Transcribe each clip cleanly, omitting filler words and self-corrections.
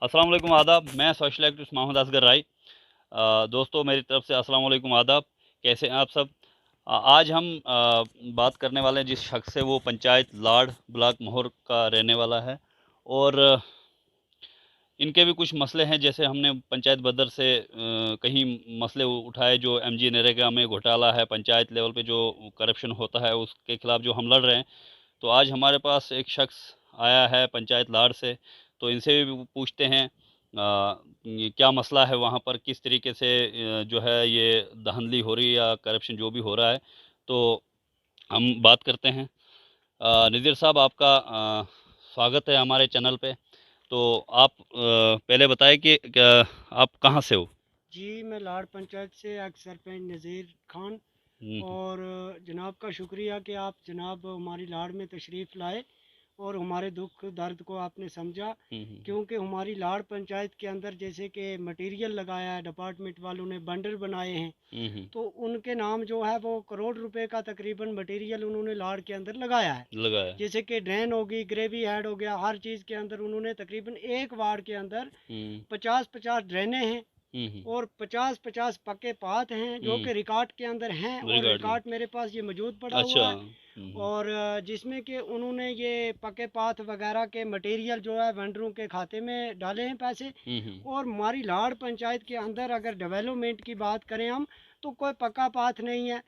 अस्सलाम वालेकुम आदाब। मैं सोशल एक्टिविस्ट मोहम्मद असगर राय। दोस्तों मेरी तरफ से अस्सलाम वालेकुम आदाब। कैसे हैं आप सब? आज हम बात करने वाले हैं जिस शख्स से, वो पंचायत लाड़ ब्लॉक मोहर का रहने वाला है। और इनके भी कुछ मसले हैं। जैसे हमने पंचायत बदर से कहीं मसले उठाए जो एमजी नरेगा में घोटाला है, पंचायत लेवल पे जो करप्शन होता है उसके खिलाफ जो हम लड़ रहे हैं। तो आज हमारे पास एक शख्स आया है पंचायत लाड़ से, तो इनसे भी पूछते हैं ये क्या मसला है वहाँ पर, किस तरीके से जो है ये धांधली हो रही है या करप्शन जो भी हो रहा है। तो हम बात करते हैं। नज़ीर साहब, आपका स्वागत है हमारे चैनल पे। तो आप पहले बताएं कि आप कहाँ से हो? जी, मैं लाड़ पंचायत से एक्स सरपंच नज़ीर खान। हम्म, और जनाब का शुक्रिया कि आप जनाब हमारी लाड़ में तशरीफ़ लाए और हमारे दुख दर्द को आपने समझा। हम्म, क्योंकि हमारी लाड़ पंचायत के अंदर जैसे कि मटेरियल लगाया है, डिपार्टमेंट वालों ने बंडर बनाए हैं, हम्म, तो उनके नाम जो है वो करोड़ रुपए का तकरीबन मटेरियल उन्होंने लाड़ के अंदर लगाया है। लगाया। जैसे कि ड्रेन होगी, ग्रेवी हेड हो गया, हर चीज़ के अंदर उन्होंने तकरीबन एक वार्ड के अंदर हम्म, 50-50 ड्रेनें हैं हम्म, और 50-50 पक्के पात हैं जो हम्म, कि रिकॉर्ड के अंदर हैं, और रिगार्डिंग। रिकॉर्ड मेरे पास ये मौजूद पड़ा अच्छा। हुआ है। और जिसमें कि उन्होंने ये पक्के पात वगैरह के मटेरियल जो है वेंडरों के खाते में डाले हैं पैसे। हम्म, और हमारी लाड़ पंचायत के अंदर अगर डेवलपमेंट की बात करें हम, तो कोई पक्का पाथ नहीं है,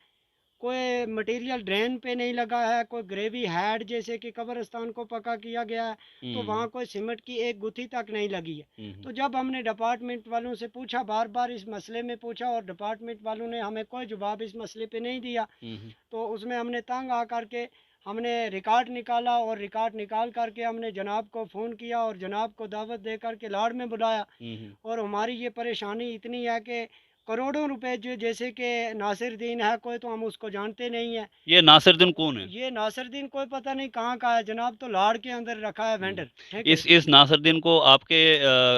कोई मटेरियल ड्रेन पे नहीं लगा है, कोई ग्रेवी हेड जैसे कि कब्रिस्तान को पक्का किया गया है, तो हम्म, वहाँ कोई सीमेंट की एक गुत्थी तक नहीं लगी है। हम्म, तो जब हमने डिपार्टमेंट वालों से पूछा, बार बार इस मसले में पूछा, और डिपार्टमेंट वालों ने हमें कोई जवाब इस मसले पे नहीं दिया, हम्म, तो उसमें हमने तंग आ करके हमने रिकॉर्ड निकाला, और रिकॉर्ड निकाल करके हमने जनाब को फ़ोन किया और जनाब को दावत दे करके लाड़ में बुलाया। हम्म। और हमारी ये परेशानी इतनी है कि करोड़ों रुपए जो जैसे कि नासिरुद्दीन है कोई, तो हम उसको जानते नहीं है। ये नासिरुद्दीन कौन है? ये नासिरुद्दीन कोई पता नहीं कहाँ का है जनाब, तो लाड़ के अंदर रखा है हम्म। वेंडर, ठीक है। इस नासिरुद्दीन को आपके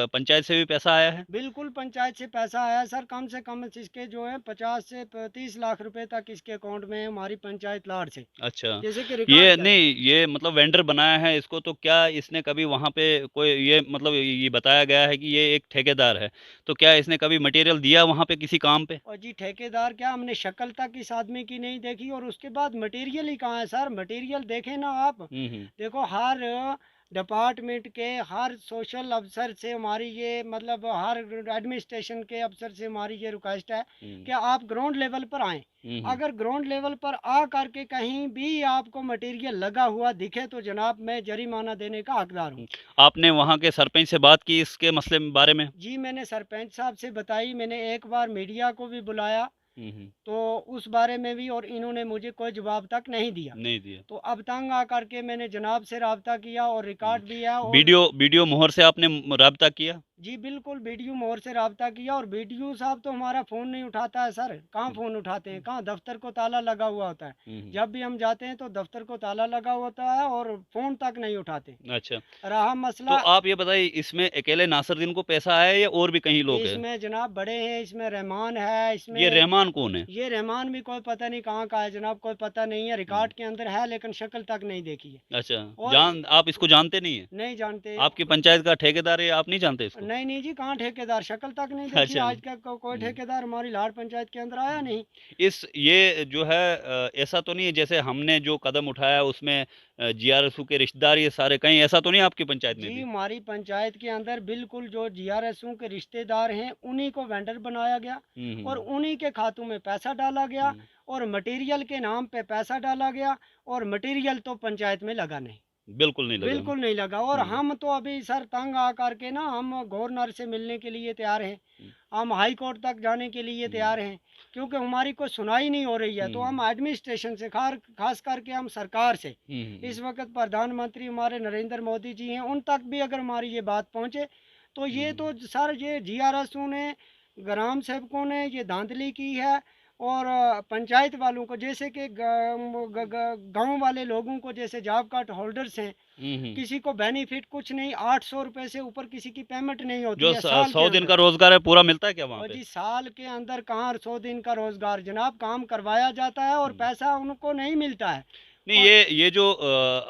पंचायत से भी पैसा आया है? बिल्कुल पंचायत से पैसा आया सर, कम से कम इसके जो है 50 से 30 लाख रुपए तक इसके अकाउंट में है हमारी पंचायत लाड़ से, अच्छा। जैसे कि रिकॉर्ड ये के अंदर। नहीं, ये मतलब वेंडर बनाया है इसको, तो क्या इसने कभी वहाँ पे कोई, ये मतलब ये बताया गया है कि ये एक ठेकेदार है, तो क्या इसने कभी मटेरियल दिया वहाँ पे किसी काम पे? और जी ठेकेदार क्या, हमने शक्ल तक इस आदमी की नहीं देखी, और उसके बाद मटेरियल ही कहाँ है सर, मटेरियल देखें ना आप। हम्म, देखो हर डिपार्टमेंट के हर सोशल अफसर से हमारी ये मतलब हर एडमिनिस्ट्रेशन के अफसर से हमारी ये रिक्वेस्ट है हम्म, कि आप ग्राउंड लेवल पर आएँ। हम्म। अगर ग्राउंड लेवल पर आ करके कहीं भी आपको मटेरियल लगा हुआ दिखे, तो जनाब मैं जरिमाना देने का हकदार हूँ। हम्म। आपने वहाँ के सरपंच से बात की इसके मसले में बारे में? जी मैंने सरपंच साहब से बताई, मैंने एक बार मीडिया को भी बुलाया, हम्म। तो उस बारे में भी, और इन्होंने मुझे कोई जवाब तक नहीं दिया। नहीं दिया। तो अब तंग आ करके मैंने जनाब से रब्ता किया, और रिकॉर्ड भी है। और वीडियो मोहर से आपने राब्ता किया? जी बिल्कुल बीडीओ मोर से रब्ता किया, और बीडीओ साहब तो हमारा फ़ोन नहीं उठाता है सर, कहाँ हम्म, फ़ोन उठाते हैं, कहाँ, दफ्तर को ताला लगा हुआ होता है। हम्म। जब भी हम जाते हैं तो दफ्तर को ताला लगा होता है, और फ़ोन तक नहीं उठाते। अच्छा। रहा तो मसला, आप ये बताइए, इसमें अकेले नासिरुद्दीन को पैसा आया है या और भी कहीं लोग हैं? इसमें जनाब बड़े हैं, इसमें रहमान है, ये इसमें रहमान कौन है? ये रहमान भी कोई पता नहीं कहाँ का है जनाब, कोई पता नहीं है, हम्म। रिकॉर्ड के अंदर है लेकिन शक्ल तक नहीं देखी है। अच्छा। और आप इसको जानते नहीं है? नहीं जानते। आपकी पंचायत का ठेकेदार है, आप नहीं जानते इसको? नहीं नहीं जी, कहाँ ठेकेदार, शक्ल तक नहीं देखी, अच्छा। आज तक कोई ठेकेदार हमारी लाड़ पंचायत के अंदर आया नहीं। ये जो है ऐसा तो नहीं है जैसे हमने जो कदम उठाया उसमें जीआरएसयू के रिश्तेदार ये सारे, कहीं ऐसा तो नहीं है आपकी पंचायत में जी भी? हमारी पंचायत के अंदर बिल्कुल जो जीआरएसओ के रिश्तेदार हैं उन्हीं को वेंडर बनाया गया, और हम्म, उन्हीं के खातों में पैसा डाला गया, हम्म। और मटेरियल के नाम पे पैसा डाला गया, और मटेरियल तो पंचायत में लगा नहीं, बिल्कुल नहीं लगा। बिल्कुल नहीं लगा। और हम्म, हम तो अभी सर तंग आ करके ना, हम गवर्नर से मिलने के लिए तैयार हैं, हम्म, हम हाई कोर्ट तक जाने के लिए हम्म, तैयार हैं, क्योंकि हमारी कोई सुनाई नहीं हो रही है। तो हम्म, हम एडमिनिस्ट्रेशन से, खास करके हम सरकार से, हम्म, इस वक्त प्रधानमंत्री हमारे नरेंद्र मोदी जी हैं, उन तक भी अगर हमारी ये बात पहुँचे, तो ये हम्म। तो सर ये जीआरएसओ ने, ग्राम सेवकों ने ये धांधली की है। और पंचायत वालों को, जैसे कि गांव वाले लोगों को, जैसे जॉब कार्ड होल्डर्स हैं, हम्म। किसी को बेनिफिट कुछ नहीं, 800 रुपये से ऊपर किसी की पेमेंट नहीं होती जो है साल के 100 दिन अंदर। का रोजगार है पूरा मिलता है क्या वहाँ और पे? जी साल के अंदर कहाँ 100 दिन का रोजगार जनाब, काम करवाया जाता है और हम्म, पैसा उनको नहीं मिलता है। नहीं, और ये जो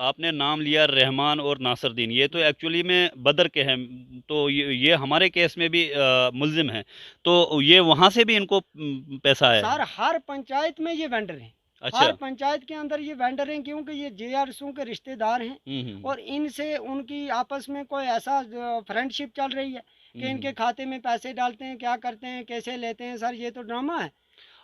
आपने नाम लिया रहमान और नासरुद्दीन, ये तो एक्चुअली में बदर के हैं, तो ये हमारे केस में भी मुल्जिम हैं, तो ये वहाँ से भी इनको पैसा आया सर है? हर पंचायत में ये वेंडर हैं, अच्छा। हर पंचायत के अंदर ये वेंडर हैं, क्योंकि ये जेआरसू के रिश्तेदार हैं हम्म। और इनसे उनकी आपस में कोई ऐसा फ्रेंडशिप चल रही है कि इनके हम्म। खाते में पैसे डालते हैं, क्या करते हैं, कैसे लेते हैं। सर ये तो ड्रामा है,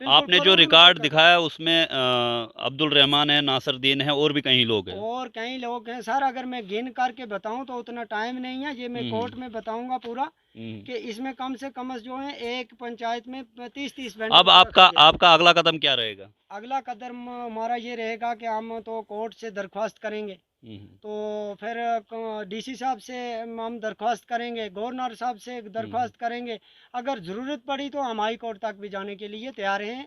बिल्कुल आपने जो करोड़ों रुपए रिकॉर्ड का। दिखाया उसमें अब्दुल रहमान है, नासरुद्दीन है, और भी कई लोग हैं। और कई लोग हैं सर, अगर मैं गिन करके बताऊं तो उतना टाइम नहीं है, ये मैं कोर्ट हम्म। में बताऊंगा पूरा हम्म। कि इसमें कम से कम जो है एक पंचायत में 30-30 वेंडर अब आपका रखे गए हैं। आपका अगला कदम क्या रहेगा? अगला कदम हमारा ये रहेगा कि हम तो कोर्ट से दरख्वास्त करेंगे, हम्म। तो फिर डीसी साहब से हम दरख्वास्त करेंगे, गवर्नर साहब से हम्म। दरख्वास्त करेंगे। अगर ज़रूरत पड़ी तो हम हाई कोर्ट तक भी जाने के लिए तैयार हैं,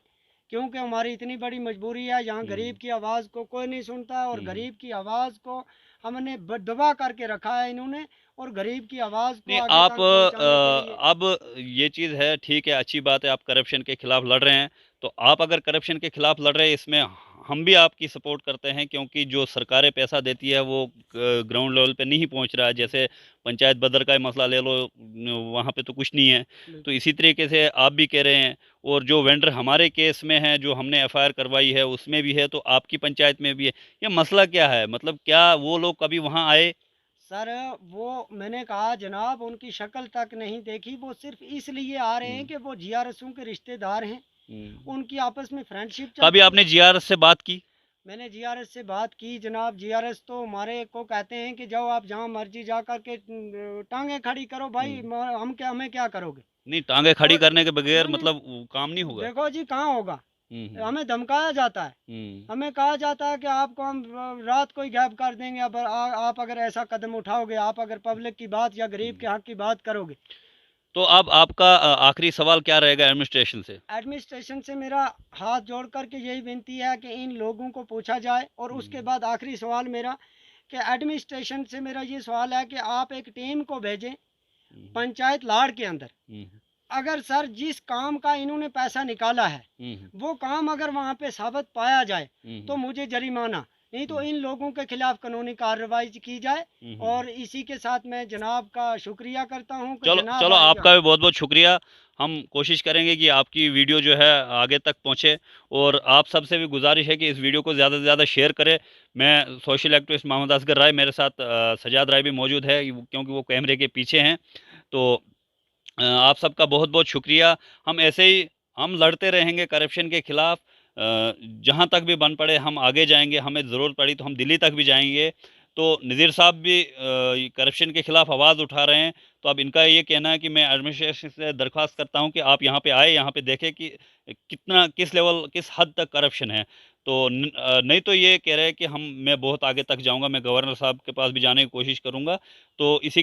क्योंकि हमारी इतनी बड़ी मजबूरी है, यहाँ हम्म। गरीब की आवाज़ को कोई नहीं सुनता और हम्म। गरीब की आवाज़ को हमने दबा करके रखा है इन्होंने, और गरीब की आवाज़ को नहीं, आगे आप तक पहुँचाने के लिए। अब ये चीज़ है, ठीक है, अच्छी बात है, आप करप्शन के खिलाफ लड़ रहे हैं। तो आप अगर करप्शन के खिलाफ लड़ रहे हैं, इसमें हम भी आपकी सपोर्ट करते हैं, क्योंकि जो सरकारें पैसा देती है वो ग्राउंड लेवल पे नहीं पहुंच रहा है। जैसे पंचायत बदर का ही मसला ले लो, वहाँ पे तो कुछ नहीं है। तो इसी तरीके से आप भी कह रहे हैं, और जो वेंडर हमारे केस में है, जो हमने एफआईआर करवाई है, उसमें भी है, तो आपकी पंचायत में भी है। ये मसला क्या है? मतलब क्या वो लोग कभी वहाँ आए? सर वो मैंने कहा जनाब, उनकी शक्ल तक नहीं देखी, वो सिर्फ इसलिए आ रहे हैं हम्म। कि वो जीआरएसओ के रिश्तेदार हैं, हम्म। उनकी आपस में फ्रेंडशिप कभी चलती है। आपने जीआरएस से बात की? मैंने जीआरएस से बात की जनाब, जीआरएस तो हमारे को कहते हैं कि जाओ आप जहाँ मर्जी जा कर के टांगे खड़ी करो भाई, हम्म। हम क्या, हमें क्या करोगे। नहीं, टांगे खड़ी और करने के बगैर नहीं नहीं, मतलब वो काम नहीं होगा। देखो जी कहाँ होगा, हम्म। हमें धमकाया जाता है, हम्म। हमें कहा जाता है कि आपको हम रात को ही गायब कर देंगे, अब आप अगर ऐसा कदम उठाओगे, आप अगर पब्लिक की बात या गरीब हम्म। के हक की बात करोगे। तो अब आपका आखिरी सवाल क्या रहेगा एडमिनिस्ट्रेशन से? एडमिनिस्ट्रेशन से मेरा हाथ जोड़ करके यही विनती है कि इन लोगों को पूछा जाए, और उसके हम्म। बाद आखिरी सवाल मेरा कि एडमिनिस्ट्रेशन से मेरा ये सवाल है कि आप एक टीम को भेजें हम्म। पंचायत लाड़ के अंदर। हम्म। अगर सर जिस काम का इन्होंने पैसा निकाला है हम्म। वो काम अगर वहाँ पे साबित पाया जाए हम्म। तो मुझे जरिमाना, नहीं तो हम्म। इन लोगों के खिलाफ कानूनी कार्रवाई की जाए। हम्म। और इसी के साथ मैं जनाब का शुक्रिया करता हूँ कि चलो जनाब चलो, आज आपका यहाँ। भी बहुत बहुत शुक्रिया। हम कोशिश करेंगे कि आपकी वीडियो जो है आगे तक पहुंचे, और आप सबसे भी गुजारिश है कि इस वीडियो को ज़्यादा से ज़्यादा शेयर करें। मैं सोशल एक्टिविस्ट मोहम्मद असगर राय, मेरे साथ सजाद राय भी मौजूद है, क्योंकि वो कैमरे के पीछे हैं। तो आप सबका बहुत बहुत शुक्रिया। हम ऐसे ही हम लड़ते रहेंगे करप्शन के खिलाफ, जहाँ तक भी बन पड़े हम आगे जाएंगे, हमें ज़रूरत पड़ी तो हम दिल्ली तक भी जाएंगे। तो नज़ीर साहब भी करप्शन के खिलाफ आवाज़ उठा रहे हैं, तो अब इनका ये कहना है कि मैं एडमिनिस्ट्रेशन से दरख्वास्त करता हूँ कि आप यहाँ पे आए, यहाँ पे देखें कि कितना, किस लेवल, किस हद तक करप्शन है। तो नहीं तो ये कह रहे हैं कि मैं बहुत आगे तक जाऊँगा, मैं गवर्नर साहब के पास भी जाने की कोशिश करूँगा। तो इसी के